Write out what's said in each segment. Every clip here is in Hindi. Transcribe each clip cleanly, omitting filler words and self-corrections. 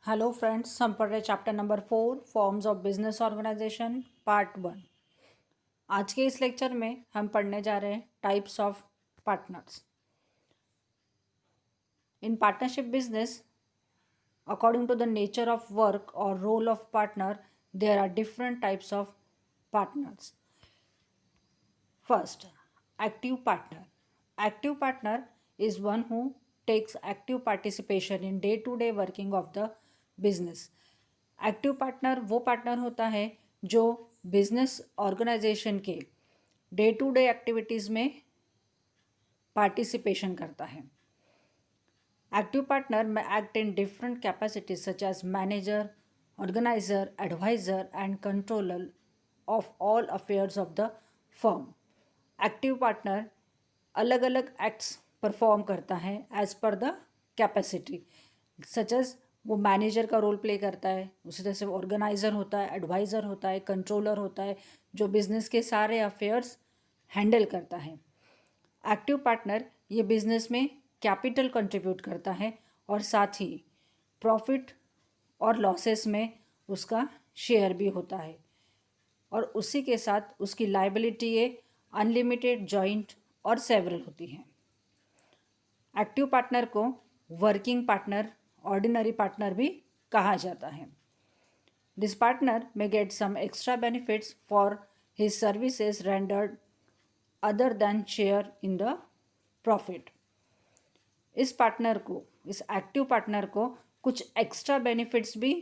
हेलो फ्रेंड्स, हम पढ़ रहे chapter number 4 forms of business organisation part 1। आज के इस लेक्चर में हम पढ़ने जा रहे हैं types of partners in partnership business. According to the nature of work और role of partner, there are different types of partners. First, active partner. Active partner is one who takes active participation in day-to-day working of the business. Active partner वो पार्टनर होता है जो बिजनेस ऑर्गेनाइजेशन के डे टू डे एक्टिविटीज़ में पार्टिसिपेशन करता है। एक्टिव पार्टनर में act in different capacities such as manager, organiser, adviser and controller of all affairs of the firm. Active partner अलग अलग एक्ट्स परफॉर्म करता है as per the capacity, such as वो मैनेजर का रोल प्ले करता है, उसी तरह से ऑर्गेनाइज़र होता है, एडवाइज़र होता है, कंट्रोलर होता है, जो बिज़नेस के सारे अफेयर्स हैंडल करता है। एक्टिव पार्टनर ये बिज़नेस में कैपिटल कंट्रीब्यूट करता है और साथ ही प्रॉफिट और लॉसेस में उसका शेयर भी होता है, और उसी के साथ उसकी लाइबिलिटी ये अनलिमिटेड, जॉइंट और सेवरल होती हैं। एक्टिव पार्टनर को वर्किंग पार्टनर, ऑर्डिनरी पार्टनर भी कहा जाता है। दिस पार्टनर में get some extra benefits for his services rendered other than share in the profit. इस पार्टनर को, इस एक्टिव पार्टनर को कुछ एक्स्ट्रा बेनिफिट्स भी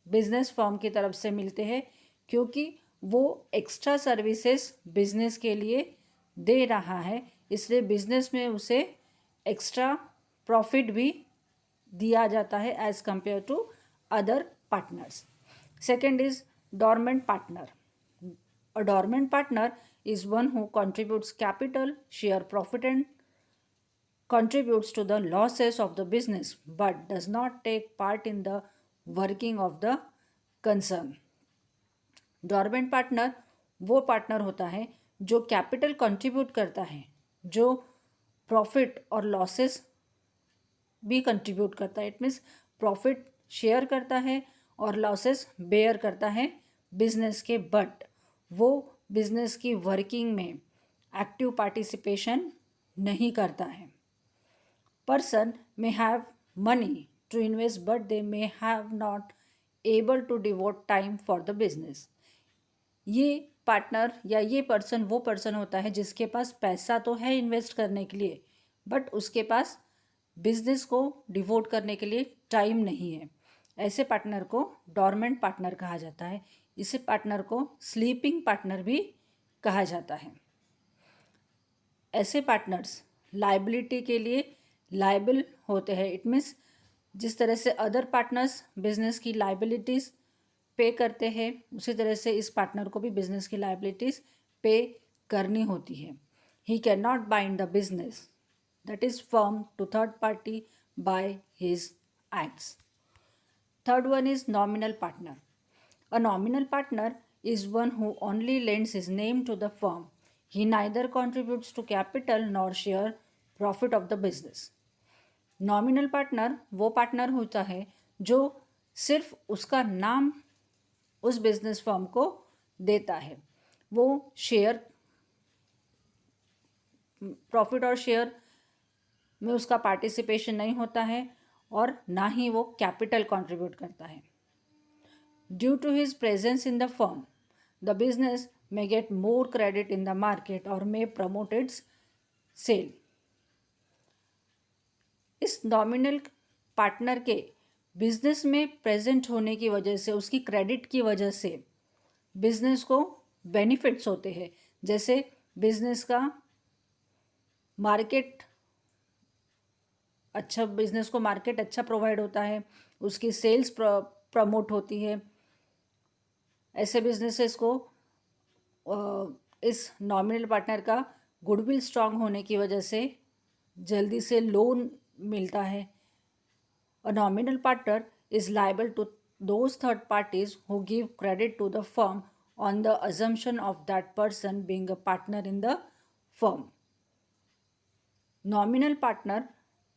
बिजनेस फर्म की तरफ से मिलते हैं, क्योंकि वो एक्स्ट्रा सर्विसेज बिजनेस के लिए दे रहा है, इसलिए बिजनेस में उसे एक्स्ट्रा प्रॉफिट भी दिया जाता है as compare to other partners. Second is dormant partner. A dormant partner is one who contributes capital, share profit and contributes to the losses of the business but does not take part in the working of the concern. Dormant partner वो पार्टनर होता है जो कैपिटल कंट्रीब्यूट करता है, जो प्रॉफिट और लॉसेस भी कंट्रीब्यूट करता है। इट मीन्स प्रॉफिट शेयर करता है और लॉसेस बेयर करता है बिजनेस के, बट वो बिजनेस की वर्किंग में एक्टिव पार्टिसिपेशन नहीं करता है। Person may have money to invest but they may have not able to devote time for the business. ये पार्टनर या ये पर्सन वो पर्सन होता है जिसके पास पैसा तो है इन्वेस्ट करने के लिए, बट उसके पास बिजनेस को डिवोट करने के लिए टाइम नहीं है। ऐसे पार्टनर को डॉर्मेंट पार्टनर कहा जाता है। इसे पार्टनर को स्लीपिंग पार्टनर भी कहा जाता है। ऐसे पार्टनर्स लाइबिलिटी के लिए लाइबल होते हैं। इट मीन्स जिस तरह से अदर पार्टनर्स बिजनेस की लाइबिलिटीज़ पे करते हैं, उसी तरह से इस पार्टनर को भी बिजनेस की लाइबिलिटीज़ पे करनी होती है। He can not bind the business that is firm to third party by his acts. Third one is nominal partner. A nominal partner is one who only lends his name to the firm. He neither contributes to capital nor share profit of the business. Nominal partner वो पार्टनर होता है जो सिर्फ उसका नाम उस बिजनेस फर्म को देता है। वो शेयर, प्रॉफिट और शेयर में उसका पार्टिसिपेशन नहीं होता है और ना ही वो कैपिटल कंट्रीब्यूट करता है। Due to his presence in the firm, the business may get more credit in the market और मे प्रमोट इट्स सेल। इस नॉमिनल पार्टनर के बिजनेस में प्रेजेंट होने की वजह से, उसकी क्रेडिट की वजह से बिजनेस को बेनिफिट्स होते हैं। जैसे बिजनेस का मार्केट अच्छा, बिजनेस को मार्केट अच्छा प्रोवाइड होता है, उसकी सेल्स प्रमोट होती है। ऐसे बिजनेसेस को इस नॉमिनल पार्टनर का गुडविल स्ट्रांग होने की वजह से जल्दी से लोन मिलता है। A nominal partner is liable to those third parties who give credit to the firm on the assumption of that person being a partner in the firm. Nominal partner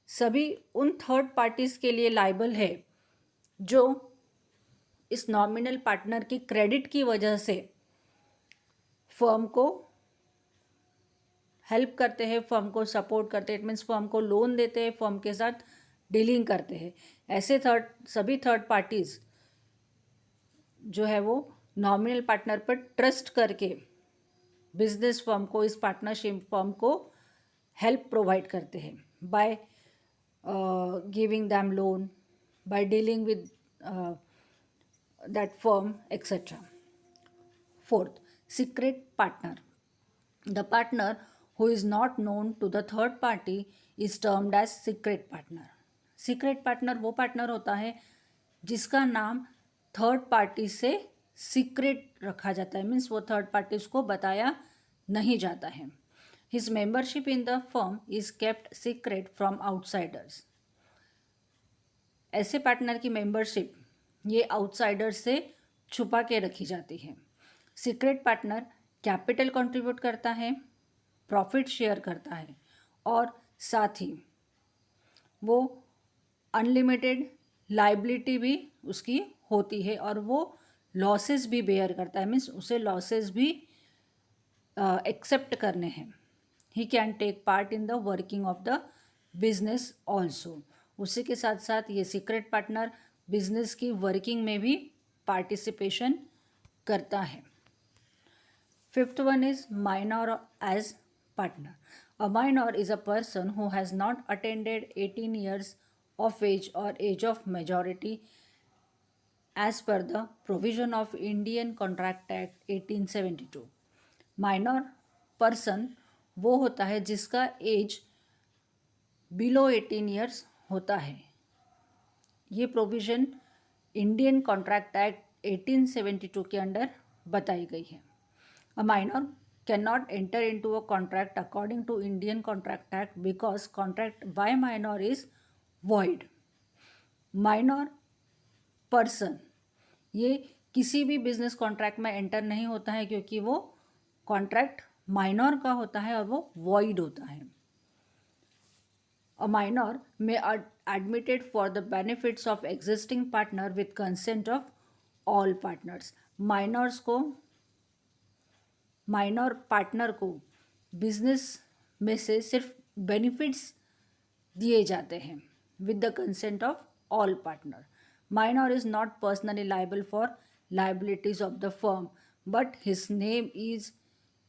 सभी उन थर्ड पार्टीज़ के लिए लाइबल है जो इस नॉमिनल पार्टनर की क्रेडिट की वजह से फर्म को हेल्प करते हैं, फर्म को सपोर्ट करते हैं, इट मीन्स फर्म को लोन देते हैं, फर्म के साथ डीलिंग करते हैं, ऐसे सभी थर्ड पार्टीज जो है वो नॉमिनल पार्टनर पर ट्रस्ट करके बिजनेस फर्म को, इस पार्टनरशिप फर्म को हेल्प प्रोवाइड करते हैं by giving them loan, by dealing with that firm etcetera. Fourth, secret partner. The partner who is not known to the third party is termed as secret partner. Secret partner वो पार्टनर होता है जिसका नाम थर्ड पार्टी से सीक्रेट रखा जाता है, मीन्स वो थर्ड पार्टी को बताया नहीं जाता है. His membership in the firm is kept secret from outsiders. ऐसे पार्टनर की मेंबरशिप ये आउटसाइडर से छुपा के रखी जाती है. सीक्रेट पार्टनर कैपिटल कंट्रीब्यूट करता है, प्रॉफिट शेयर करता है और साथ ही वो अनलिमिटेड लाइबिलिटी भी उसकी होती है और वो लॉसेस भी बेयर करता है, मीन्स उसे लॉसेस भी एक्सेप्ट करने हैं. He can take part in the working of the business also. उसी के साथ साथ ये सीक्रेट पार्टनर बिजनेस की वर्किंग में भी पार्टिसिपेशन करता है. Fifth one is minor as partner. A minor is a person who has not attained 18 years of age or age of majority as per the provision of Indian Contract Act 1872. Minor person वो होता है जिसका एज बिलो 18 ईयर्स होता है. ये प्रोविज़न इंडियन कॉन्ट्रैक्ट एक्ट 1872 के अंडर बताई गई है. A minor cannot enter into a contract according to Indian Contract Act because contract by minor is void. Minor person ये किसी भी बिजनेस कॉन्ट्रैक्ट में एंटर नहीं होता है क्योंकि वो कॉन्ट्रैक्ट माइनर का होता है और वो void होता है. A minor may admitted for the benefits of existing partner with consent of all partners. Minor partner को बिजनेस में से सिर्फ बेनिफिट्स दिए जाते हैं with the consent of all partner. Minor is not personally liable for liabilities of the firm but his name is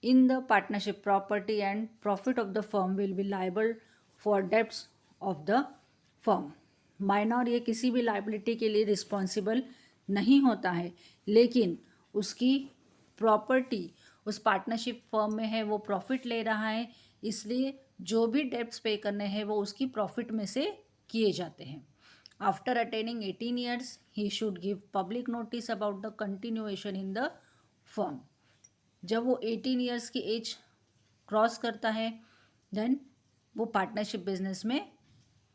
in the partnership property and profit of the firm will be liable for debts of the firm. Minor ये किसी भी लाइबिलिटी के लिए रिस्पॉन्सिबल नहीं होता है, लेकिन उसकी प्रॉपर्टी उस पार्टनरशिप फर्म में है, वो प्रॉफिट ले रहा है, इसलिए जो भी डेब्ट्स पे करने हैं वो उसकी प्रॉफिट में से किए जाते हैं. After attaining 18 years he should give public notice about the continuation in the firm. जब वो 18 ईयर्स की एज क्रॉस करता है देन वो पार्टनरशिप बिजनेस में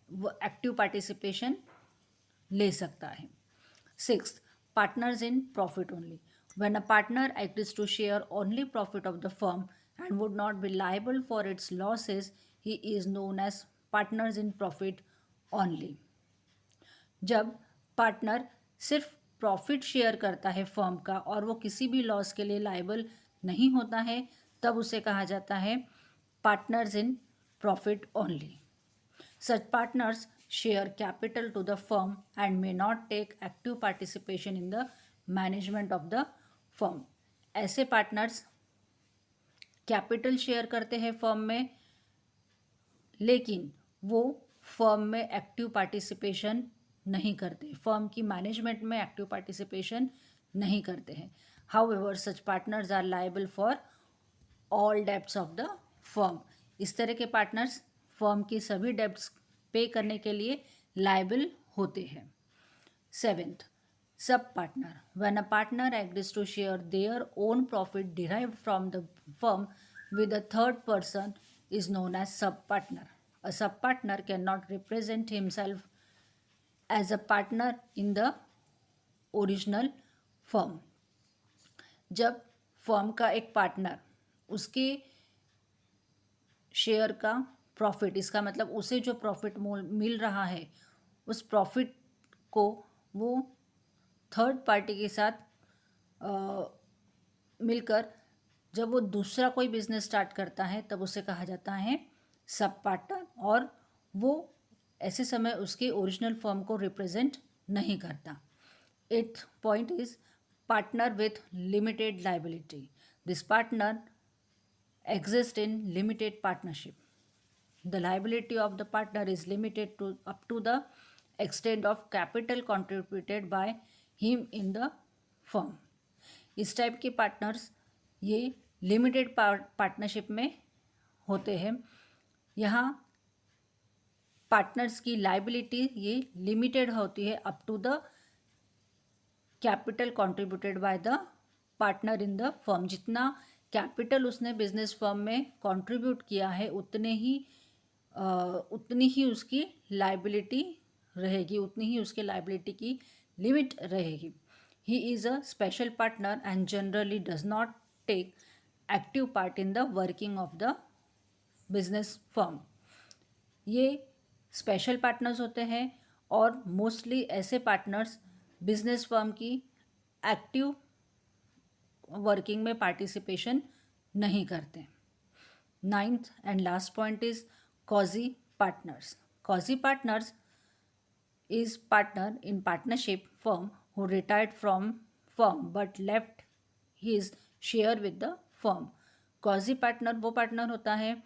वो एक्टिव पार्टिसिपेशन ले सकता है. 6th, partners in profit only. When a partner agrees to share only profit of the firm and would not be liable for its losses, he is known as partners in profit only. जब पार्टनर सिर्फ प्रॉफिट शेयर करता है फर्म का और वो किसी भी लॉस के लिए लाइबल नहीं होता है, तब उसे कहा जाता है partners in profit only. Such partners share capital to the firm and may not take active participation in the management of the firm. ऐसे पार्टनर्स कैपिटल शेयर करते हैं फर्म में, लेकिन वो फर्म में एक्टिव पार्टिसिपेशन नहीं करते, फर्म की मैनेजमेंट में एक्टिव पार्टिसिपेशन नहीं करते हैं. However, such partners are liable for all debts of the firm. इस तरह के पार्टनर्स फर्म की सभी डेब्ट्स पे करने के लिए लाइबल होते हैं. 7th, sub partner. When a partner agrees to share their own profit derived from the firm with a third person is known as sub partner. A sub partner can not represent himself as a partner in the original firm. जब फर्म का एक पार्टनर उसके शेयर का प्रॉफिट, इसका मतलब उसे जो प्रॉफिट मिल रहा है उस प्रॉफिट को वो थर्ड पार्टी के साथ मिलकर जब वो दूसरा कोई बिजनेस स्टार्ट करता है तब उसे कहा जाता है सब पार्टनर, और वो ऐसे समय उसके ओरिजिनल फर्म को रिप्रेजेंट नहीं करता। 8th point is partner with limited liability. This partner exist in limited partnership. The liability of the partner is limited to up to the extent of capital contributed by him in the firm. इस टाइप के पार्टनर्स ये लिमिटेड पार्टनरशिप में होते हैं। यहाँ पार्टनर्स की लाइबिलिटी ये लिमिटेड होती है up to the capital contributed by the partner in the firm. जितना कैपिटल उसने बिजनेस फर्म में कंट्रीब्यूट किया है उतनी ही उसकी लाइबिलिटी रहेगी, उतनी ही उसके लाइबिलिटी की लिमिट रहेगी। He is a special partner and generally does not take active part in the working of the business firm. ये स्पेशल पार्टनर्स होते हैं और मोस्टली ऐसे पार्टनर्स बिजनेस फर्म की एक्टिव वर्किंग में पार्टिसिपेशन नहीं करते। 9th and last point is quasi partners. Quasi partners is partner in partnership firm who retired from firm but left his share with the firm. Quasi partner वो पार्टनर होता है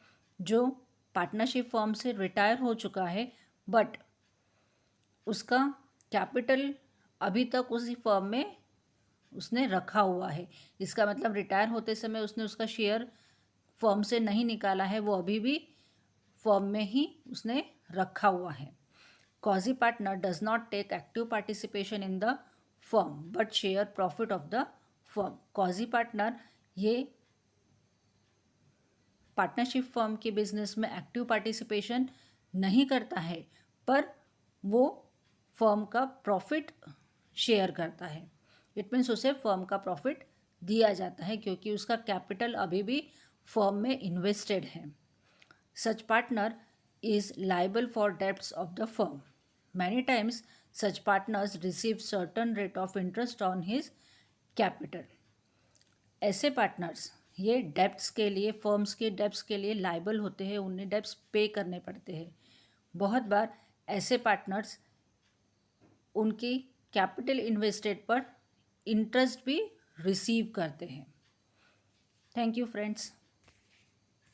जो पार्टनरशिप फर्म से रिटायर हो चुका है बट उसका कैपिटल अभी तक उसी फर्म में उसने रखा हुआ है। इसका मतलब रिटायर होते समय उसने उसका शेयर फर्म से नहीं निकाला है, वो अभी भी फर्म में ही उसने रखा हुआ है। Quasi partner does not take active participation in the firm but share profit of the firm. Quasi partner ये पार्टनरशिप फर्म के बिजनेस में एक्टिव पार्टिसिपेशन नहीं करता है पर वो फर्म का प्रॉफिट शेयर करता है। इट मीन्स उसे फर्म का प्रॉफिट दिया जाता है क्योंकि उसका कैपिटल अभी भी फर्म में इन्वेस्टेड है। Such partner is liable for debts of the firm. Many times such partners receive certain rate of interest on his capital. ऐसे पार्टनर्स ये डेब्ट्स के लिए, फर्म्स के डेब्ट्स के लिए लाइबल होते हैं, उन्हें डेब्ट्स पे करने पड़ते हैं। बहुत बार ऐसे पार्टनर्स उनकी कैपिटल इन्वेस्टेड पर इंटरेस्ट भी रिसीव करते हैं। Thank you friends.